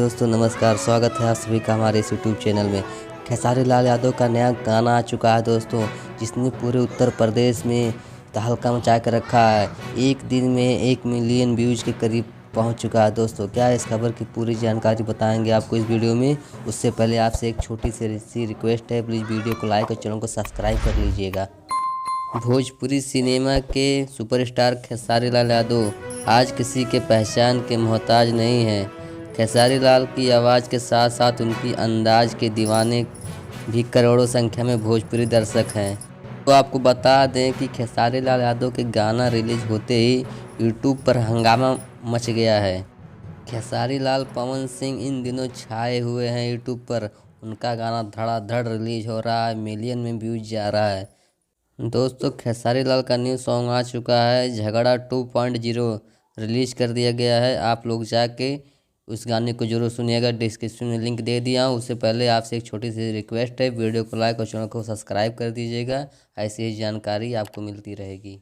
दोस्तों नमस्कार, स्वागत है आप सभी का हमारे इस यूट्यूब चैनल में। खेसारी लाल यादव का नया गाना आ चुका है दोस्तों, जिसने पूरे उत्तर प्रदेश में तहलका मचा कर रखा है। एक दिन में 1 मिलियन व्यूज़ के करीब पहुंच चुका है दोस्तों। क्या इस खबर की पूरी जानकारी बताएंगे आपको इस वीडियो में। उससे पहले आपसे एक छोटी सी रिक्वेस्ट है, प्लीज़ वीडियो को लाइक और चैनल को सब्सक्राइब कर लीजिएगा। भोजपुरी सिनेमा के सुपरस्टार खेसारी लाल यादव आज किसी के पहचान के मोहताज नहीं हैं। खेसारी लाल की आवाज़ के साथ साथ उनकी अंदाज के दीवाने भी करोड़ों संख्या में भोजपुरी दर्शक हैं। तो आपको बता दें कि खेसारी लाल यादव के गाना रिलीज होते ही यूट्यूब पर हंगामा मच गया है। खेसारी लाल पवन सिंह इन दिनों छाए हुए हैं यूट्यूब पर। उनका गाना धड़ाधड़ रिलीज हो रहा है, मिलियन में व्यूज जा रहा है। दोस्तों खेसारी लाल का न्यू सॉन्ग आ चुका है, झगड़ा 2.0 रिलीज कर दिया गया है। आप लोग जाके उस गाने को जरूर सुनिएगा, डिस्क्रिप्शन में लिंक दे दिया हूँ। उससे पहले आपसे एक छोटी सी रिक्वेस्ट है, वीडियो को लाइक और चैनल को सब्सक्राइब कर दीजिएगा। ऐसी ही जानकारी आपको मिलती रहेगी।